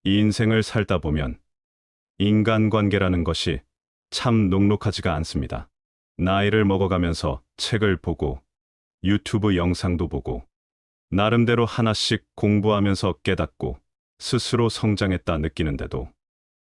이 인생을 살다 보면 인간관계라는 것이 참 녹록하지가 않습니다. 나이를 먹어가면서 책을 보고 유튜브 영상도 보고 나름대로 하나씩 공부하면서 깨닫고 스스로 성장했다 느끼는데도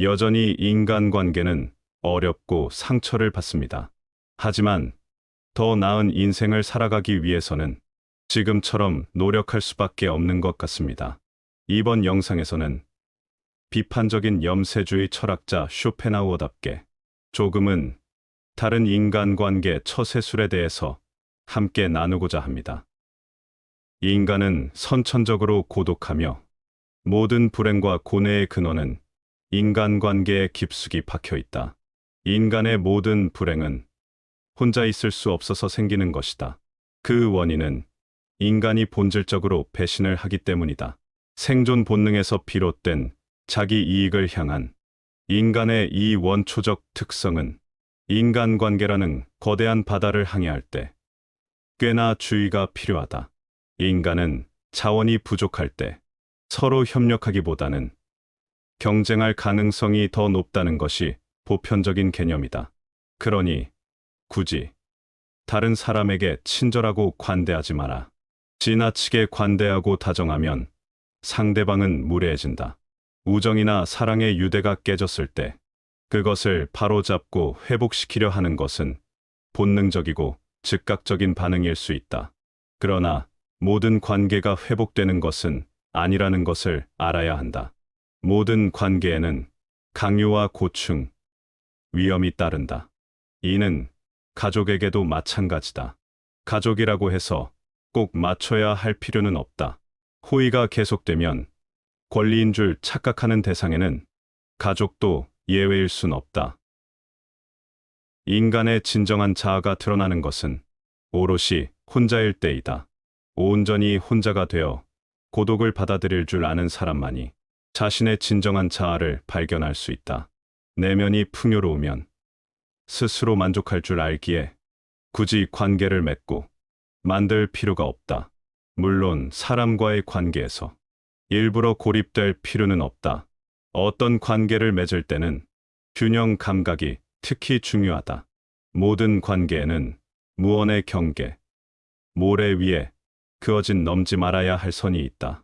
여전히 인간관계는 어렵고 상처를 받습니다. 하지만 더 나은 인생을 살아가기 위해서는 지금처럼 노력할 수밖에 없는 것 같습니다. 이번 영상에서는 비판적인 염세주의 철학자 쇼펜하우어답게 조금은 다른 인간관계 처세술에 대해서 함께 나누고자 합니다. 인간은 선천적으로 고독하며 모든 불행과 고뇌의 근원은 인간관계에 깊숙이 박혀 있다. 인간의 모든 불행은 혼자 있을 수 없어서 생기는 것이다. 그 원인은 인간이 본질적으로 배신을 하기 때문이다. 생존 본능에서 비롯된 자기 이익을 향한 인간의 이 원초적 특성은 인간관계라는 거대한 바다를 항해할 때 꽤나 주의가 필요하다. 인간은 자원이 부족할 때 서로 협력하기보다는 경쟁할 가능성이 더 높다는 것이 보편적인 개념이다. 그러니 굳이 다른 사람에게 친절하고 관대하지 마라. 지나치게 관대하고 다정하면 상대방은 무례해진다. 우정이나 사랑의 유대가 깨졌을 때 그것을 바로잡고 회복시키려 하는 것은 본능적이고 즉각적인 반응일 수 있다. 그러나 모든 관계가 회복되는 것은 아니라는 것을 알아야 한다. 모든 관계에는 강요와 고충, 위험이 따른다. 이는 가족에게도 마찬가지다. 가족이라고 해서 꼭 맞춰야 할 필요는 없다. 호의가 계속되면 권리인 줄 착각하는 대상에는 가족도 예외일 순 없다. 인간의 진정한 자아가 드러나는 것은 오롯이 혼자일 때이다. 온전히 혼자가 되어 고독을 받아들일 줄 아는 사람만이 자신의 진정한 자아를 발견할 수 있다. 내면이 풍요로우면 스스로 만족할 줄 알기에 굳이 관계를 맺고 만들 필요가 없다. 물론 사람과의 관계에서 일부러 고립될 필요는 없다. 어떤 관계를 맺을 때는 균형 감각이 특히 중요하다. 모든 관계에는 무언의 경계, 모래 위에 그어진 넘지 말아야 할 선이 있다.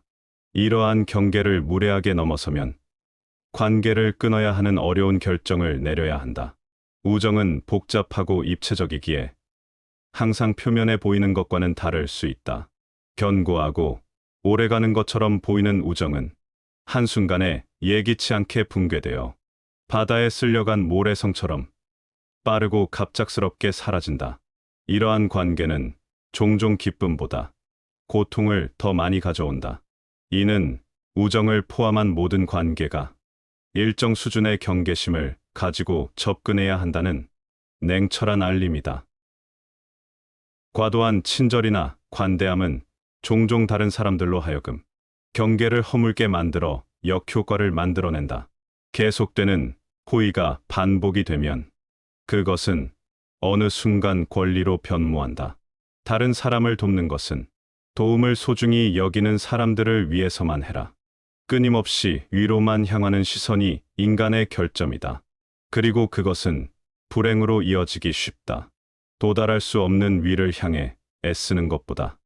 이러한 경계를 무례하게 넘어서면 관계를 끊어야 하는 어려운 결정을 내려야 한다. 우정은 복잡하고 입체적이기에 항상 표면에 보이는 것과는 다를 수 있다. 견고하고 오래가는 것처럼 보이는 우정은 한순간에 예기치 않게 붕괴되어 바다에 쓸려간 모래성처럼 빠르고 갑작스럽게 사라진다. 이러한 관계는 종종 기쁨보다 고통을 더 많이 가져온다. 이는 우정을 포함한 모든 관계가 일정 수준의 경계심을 가지고 접근해야 한다는 냉철한 알림이다. 과도한 친절이나 관대함은 종종 다른 사람들로 하여금 경계를 허물게 만들어 역효과를 만들어낸다. 계속되는 호의가 반복이 되면 그것은 어느 순간 권리로 변모한다. 다른 사람을 돕는 것은 도움을 소중히 여기는 사람들을 위해서만 해라. 끊임없이 위로만 향하는 시선이 인간의 결점이다. 그리고 그것은 불행으로 이어지기 쉽다. 도달할 수 없는 위를 향해 애쓰는 것보다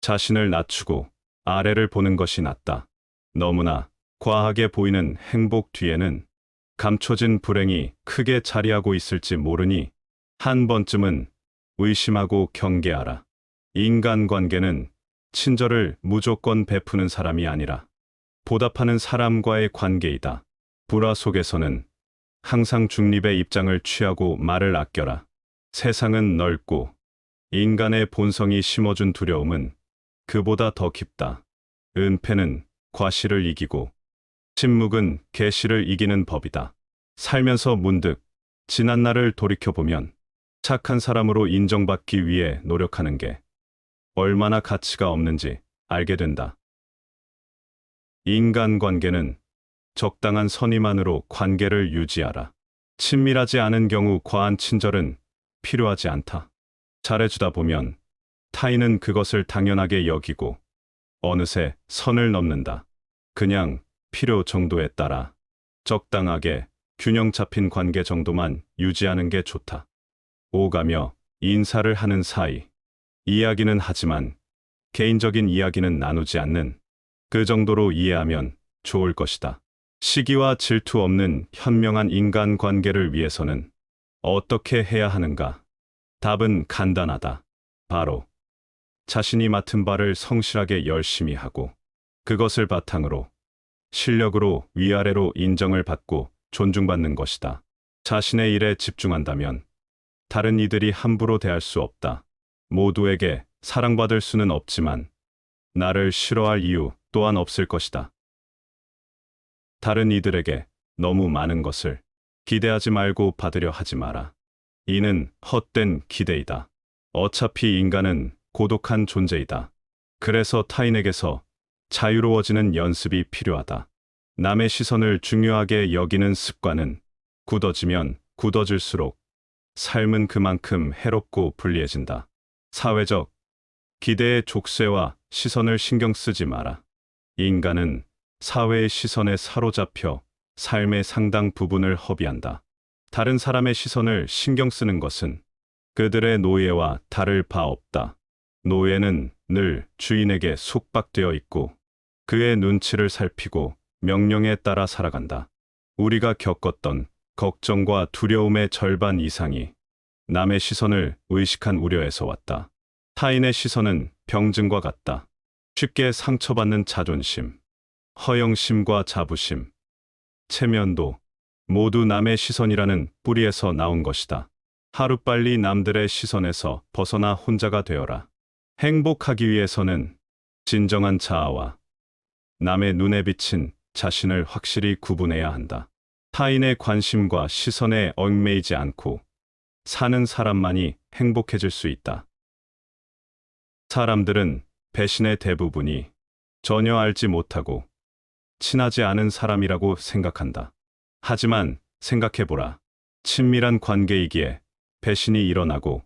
자신을 낮추고 아래를 보는 것이 낫다. 너무나 과하게 보이는 행복 뒤에는 감춰진 불행이 크게 자리하고 있을지 모르니 한 번쯤은 의심하고 경계하라. 인간관계는 친절을 무조건 베푸는 사람이 아니라 보답하는 사람과의 관계이다. 불화 속에서는 항상 중립의 입장을 취하고 말을 아껴라. 세상은 넓고 인간의 본성이 심어준 두려움은 그보다 더 깊다. 은폐는 과실을 이기고 침묵은 계시를 이기는 법이다. 살면서 문득 지난 날을 돌이켜보면 착한 사람으로 인정받기 위해 노력하는 게 얼마나 가치가 없는지 알게 된다. 인간관계는 적당한 선의만으로 관계를 유지하라. 친밀하지 않은 경우 과한 친절은 필요하지 않다. 잘해주다 보면 타인은 그것을 당연하게 여기고 어느새 선을 넘는다. 그냥 필요 정도에 따라 적당하게 균형 잡힌 관계 정도만 유지하는 게 좋다. 오가며 인사를 하는 사이, 이야기는 하지만 개인적인 이야기는 나누지 않는 그 정도로 이해하면 좋을 것이다. 시기와 질투 없는 현명한 인간 관계를 위해서는 어떻게 해야 하는가? 답은 간단하다. 바로 자신이 맡은 바를 성실하게 열심히 하고 그것을 바탕으로 실력으로 위아래로 인정을 받고 존중받는 것이다. 자신의 일에 집중한다면 다른 이들이 함부로 대할 수 없다. 모두에게 사랑받을 수는 없지만 나를 싫어할 이유 또한 없을 것이다. 다른 이들에게 너무 많은 것을 기대하지 말고 받으려 하지 마라. 이는 헛된 기대이다. 어차피 인간은 고독한 존재이다. 그래서 타인에게서 자유로워지는 연습이 필요하다. 남의 시선을 중요하게 여기는 습관은 굳어지면 굳어질수록 삶은 그만큼 해롭고 불리해진다. 사회적 기대의 족쇄와 시선을 신경 쓰지 마라. 인간은 사회의 시선에 사로잡혀 삶의 상당 부분을 허비한다. 다른 사람의 시선을 신경 쓰는 것은 그들의 노예와 다를 바 없다. 노예는 늘 주인에게 속박되어 있고 그의 눈치를 살피고 명령에 따라 살아간다. 우리가 겪었던 걱정과 두려움의 절반 이상이 남의 시선을 의식한 우려에서 왔다. 타인의 시선은 병증과 같다. 쉽게 상처받는 자존심, 허영심과 자부심, 체면도 모두 남의 시선이라는 뿌리에서 나온 것이다. 하루빨리 남들의 시선에서 벗어나 혼자가 되어라. 행복하기 위해서는 진정한 자아와 남의 눈에 비친 자신을 확실히 구분해야 한다. 타인의 관심과 시선에 얽매이지 않고 사는 사람만이 행복해질 수 있다. 사람들은 배신의 대부분이 전혀 알지 못하고 친하지 않은 사람이라고 생각한다. 하지만 생각해보라. 친밀한 관계이기에 배신이 일어나고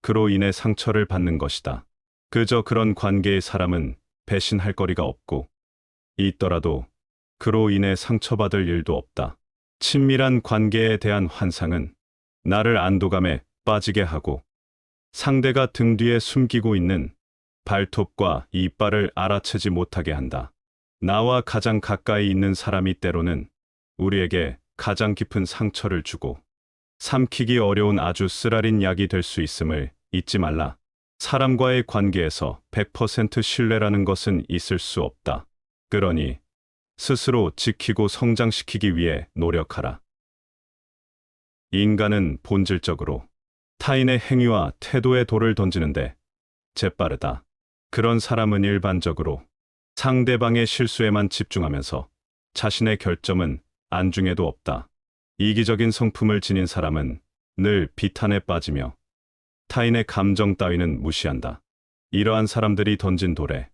그로 인해 상처를 받는 것이다. 그저 그런 관계의 사람은 배신할 거리가 없고 있더라도 그로 인해 상처받을 일도 없다. 친밀한 관계에 대한 환상은 나를 안도감에 빠지게 하고 상대가 등 뒤에 숨기고 있는 발톱과 이빨을 알아채지 못하게 한다. 나와 가장 가까이 있는 사람이 때로는 우리에게 가장 깊은 상처를 주고 삼키기 어려운 아주 쓰라린 약이 될 수 있음을 잊지 말라. 사람과의 관계에서 100% 신뢰라는 것은 있을 수 없다. 그러니 스스로 지키고 성장시키기 위해 노력하라. 인간은 본질적으로 타인의 행위와 태도에 돌을 던지는데 재빠르다. 그런 사람은 일반적으로 상대방의 실수에만 집중하면서 자신의 결점은 안중에도 없다. 이기적인 성품을 지닌 사람은 늘 비탄에 빠지며 타인의 감정 따위는 무시한다. 이러한 사람들이 던진 돌에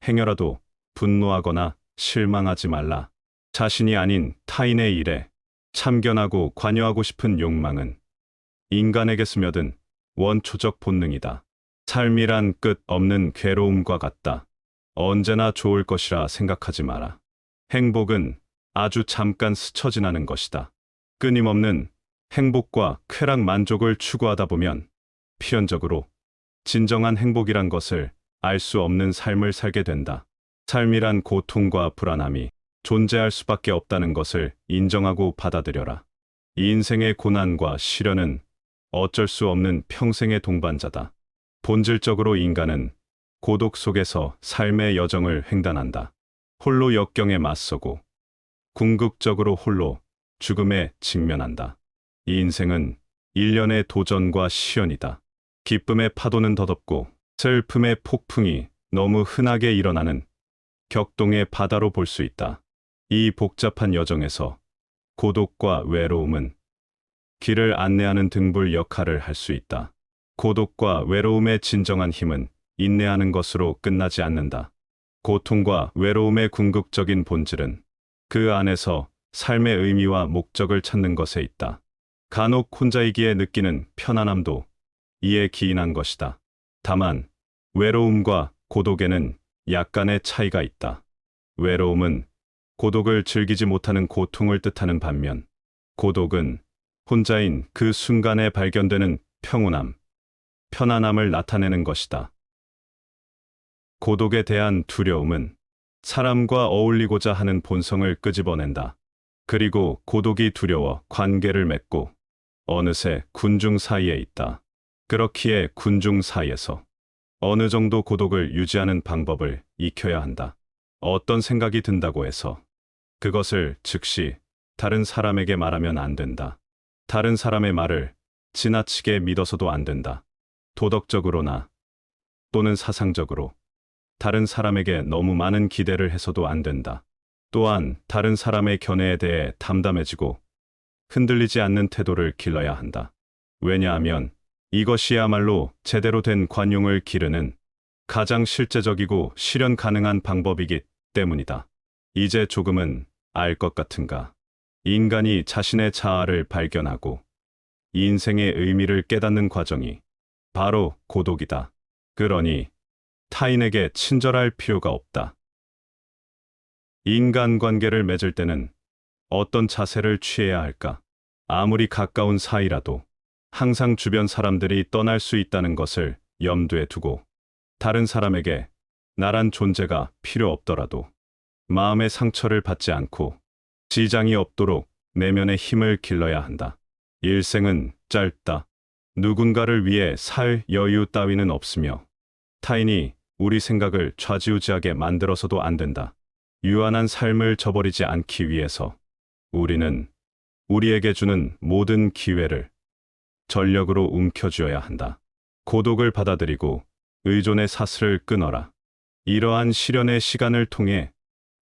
행여라도 분노하거나 실망하지 말라. 자신이 아닌 타인의 일에 참견하고 관여하고 싶은 욕망은 인간에게 스며든 원초적 본능이다. 삶이란 끝 없는 괴로움과 같다. 언제나 좋을 것이라 생각하지 마라. 행복은 아주 잠깐 스쳐 지나는 것이다. 끊임없는 행복과 쾌락 만족을 추구하다 보면 필연적으로 진정한 행복이란 것을 알 수 없는 삶을 살게 된다. 삶이란 고통과 불안함이 존재할 수밖에 없다는 것을 인정하고 받아들여라. 이 인생의 고난과 시련은 어쩔 수 없는 평생의 동반자다. 본질적으로 인간은 고독 속에서 삶의 여정을 횡단한다. 홀로 역경에 맞서고 궁극적으로 홀로 죽음에 직면한다. 이 인생은 일련의 도전과 시련이다. 기쁨의 파도는 더덥고 슬픔의 폭풍이 너무 흔하게 일어나는 격동의 바다로 볼 수 있다. 이 복잡한 여정에서 고독과 외로움은 길을 안내하는 등불 역할을 할 수 있다. 고독과 외로움의 진정한 힘은 인내하는 것으로 끝나지 않는다. 고통과 외로움의 궁극적인 본질은 그 안에서 삶의 의미와 목적을 찾는 것에 있다. 간혹 혼자이기에 느끼는 편안함도 이에 기인한 것이다. 다만 외로움과 고독에는 약간의 차이가 있다. 외로움은 고독을 즐기지 못하는 고통을 뜻하는 반면, 고독은 혼자인 그 순간에 발견되는 평온함, 편안함을 나타내는 것이다. 고독에 대한 두려움은 사람과 어울리고자 하는 본성을 끄집어낸다. 그리고 고독이 두려워 관계를 맺고 어느새 군중 사이에 있다. 그렇기에 군중 사이에서 어느 정도 고독을 유지하는 방법을 익혀야 한다. 어떤 생각이 든다고 해서 그것을 즉시 다른 사람에게 말하면 안 된다. 다른 사람의 말을 지나치게 믿어서도 안 된다. 도덕적으로나 또는 사상적으로 다른 사람에게 너무 많은 기대를 해서도 안 된다. 또한 다른 사람의 견해에 대해 담담해지고 흔들리지 않는 태도를 길러야 한다. 왜냐하면 이것이야말로 제대로 된 관용을 기르는 가장 실제적이고 실현 가능한 방법이기 때문이다. 이제 조금은 알 것 같은가? 인간이 자신의 자아를 발견하고 인생의 의미를 깨닫는 과정이 바로 고독이다. 그러니 타인에게 친절할 필요가 없다. 인간관계를 맺을 때는 어떤 자세를 취해야 할까? 아무리 가까운 사이라도 항상 주변 사람들이 떠날 수 있다는 것을 염두에 두고 다른 사람에게 나란 존재가 필요 없더라도 마음의 상처를 받지 않고 지장이 없도록 내면의 힘을 길러야 한다. 일생은 짧다. 누군가를 위해 살 여유 따위는 없으며 타인이 우리 생각을 좌지우지하게 만들어서도 안 된다. 유한한 삶을 저버리지 않기 위해서 우리는 우리에게 주는 모든 기회를 전력으로 움켜쥐어야 한다. 고독을 받아들이고 의존의 사슬을 끊어라. 이러한 실현의 시간을 통해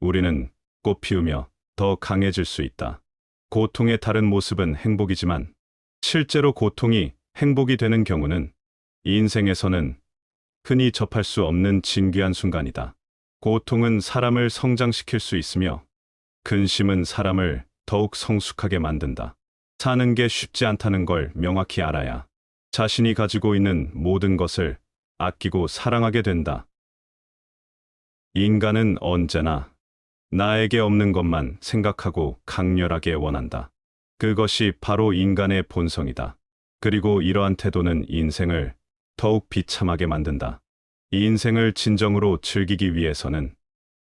우리는 꽃 피우며 더 강해질 수 있다. 고통의 다른 모습은 행복이지만 실제로 고통이 행복이 되는 경우는 인생에서는 흔히 접할 수 없는 진귀한 순간이다. 고통은 사람을 성장시킬 수 있으며 근심은 사람을 더욱 성숙하게 만든다. 사는 게 쉽지 않다는 걸 명확히 알아야 자신이 가지고 있는 모든 것을 아끼고 사랑하게 된다. 인간은 언제나 나에게 없는 것만 생각하고 강렬하게 원한다. 그것이 바로 인간의 본성이다. 그리고 이러한 태도는 인생을 더욱 비참하게 만든다. 이 인생을 진정으로 즐기기 위해서는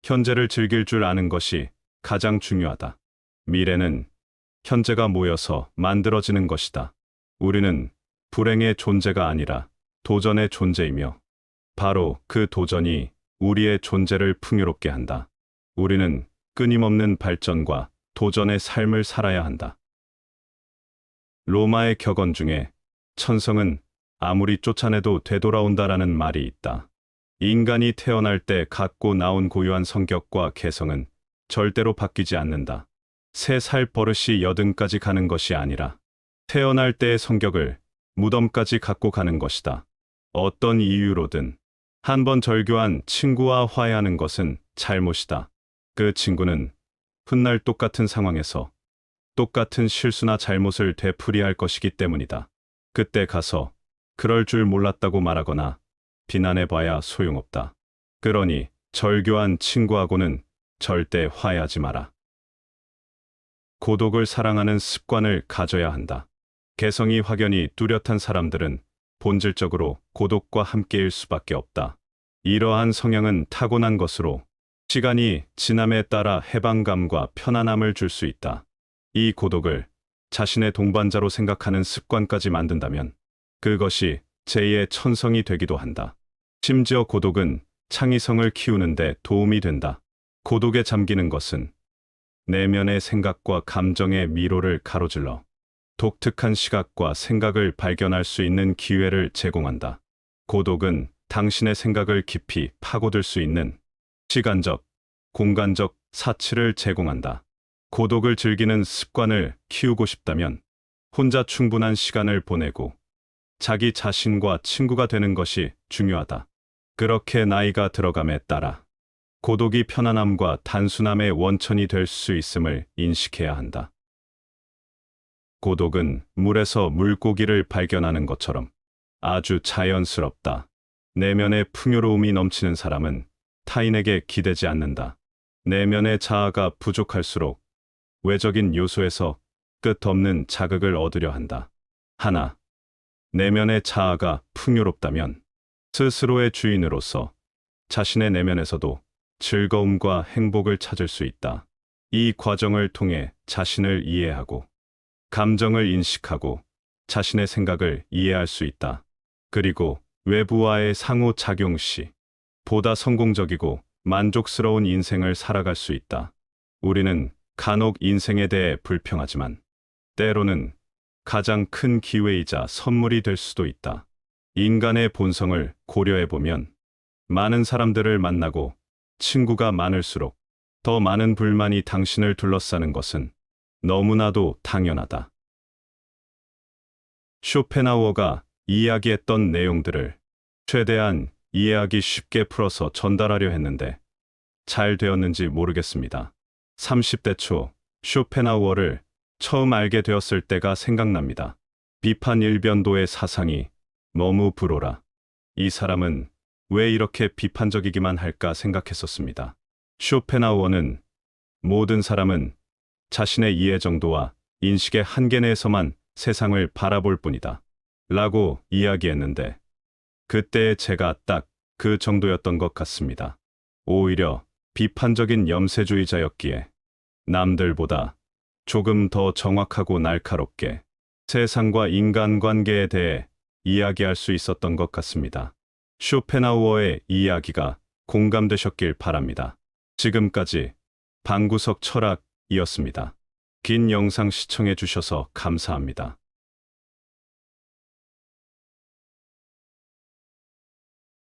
현재를 즐길 줄 아는 것이 가장 중요하다. 미래는 현재가 모여서 만들어지는 것이다. 우리는 불행의 존재가 아니라 도전의 존재이며 바로 그 도전이 우리의 존재를 풍요롭게 한다. 우리는 끊임없는 발전과 도전의 삶을 살아야 한다. 로마의 격언 중에 천성은 아무리 쫓아내도 되돌아온다라는 말이 있다. 인간이 태어날 때 갖고 나온 고유한 성격과 개성은 절대로 바뀌지 않는다. 3살 버릇이 여든까지 가는 것이 아니라 태어날 때의 성격을 무덤까지 갖고 가는 것이다. 어떤 이유로든 한번 절교한 친구와 화해하는 것은 잘못이다. 그 친구는 훗날 똑같은 상황에서 똑같은 실수나 잘못을 되풀이할 것이기 때문이다. 그때 가서 그럴 줄 몰랐다고 말하거나 비난해봐야 소용없다. 그러니 절교한 친구하고는 절대 화해하지 마라. 고독을 사랑하는 습관을 가져야 한다. 개성이 확연히 뚜렷한 사람들은 본질적으로 고독과 함께일 수밖에 없다. 이러한 성향은 타고난 것으로 시간이 지남에 따라 해방감과 편안함을 줄 수 있다. 이 고독을 자신의 동반자로 생각하는 습관까지 만든다면 그것이 제2의 천성이 되기도 한다. 심지어 고독은 창의성을 키우는데 도움이 된다. 고독에 잠기는 것은 내면의 생각과 감정의 미로를 가로질러 독특한 시각과 생각을 발견할 수 있는 기회를 제공한다. 고독은 당신의 생각을 깊이 파고들 수 있는 시간적, 공간적 사치를 제공한다. 고독을 즐기는 습관을 키우고 싶다면 혼자 충분한 시간을 보내고 자기 자신과 친구가 되는 것이 중요하다. 그렇게 나이가 들어감에 따라 고독이 편안함과 단순함의 원천이 될 수 있음을 인식해야 한다. 고독은 물에서 물고기를 발견하는 것처럼 아주 자연스럽다. 내면의 풍요로움이 넘치는 사람은 타인에게 기대지 않는다. 내면의 자아가 부족할수록 외적인 요소에서 끝없는 자극을 얻으려 한다. 하나, 내면의 자아가 풍요롭다면 스스로의 주인으로서 자신의 내면에서도 즐거움과 행복을 찾을 수 있다. 이 과정을 통해 자신을 이해하고 감정을 인식하고 자신의 생각을 이해할 수 있다. 그리고 외부와의 상호작용 시 보다 성공적이고 만족스러운 인생을 살아갈 수 있다. 우리는 간혹 인생에 대해 불평하지만 때로는 가장 큰 기회이자 선물이 될 수도 있다. 인간의 본성을 고려해보면 많은 사람들을 만나고 친구가 많을수록 더 많은 불만이 당신을 둘러싸는 것은 너무나도 당연하다. 쇼펜하우어가 이야기했던 내용들을 최대한 이해하기 쉽게 풀어서 전달하려 했는데 잘 되었는지 모르겠습니다. 30대 초 쇼펜하우어를 처음 알게 되었을 때가 생각납니다. 비판 일변도의 사상이 너무 불어라. 이 사람은 왜 이렇게 비판적이기만 할까 생각했었습니다. 쇼펜하우어는 모든 사람은 자신의 이해 정도와 인식의 한계 내에서만 세상을 바라볼 뿐이다. 라고 이야기했는데 그때의 제가 딱 그 정도였던 것 같습니다. 오히려 비판적인 염세주의자였기에 남들보다 조금 더 정확하고 날카롭게 세상과 인간관계에 대해 이야기할 수 있었던 것 같습니다. 쇼펜하우어의 이야기가 공감되셨길 바랍니다. 지금까지 방구석 철학이었습니다. 긴 영상 시청해 주셔서 감사합니다.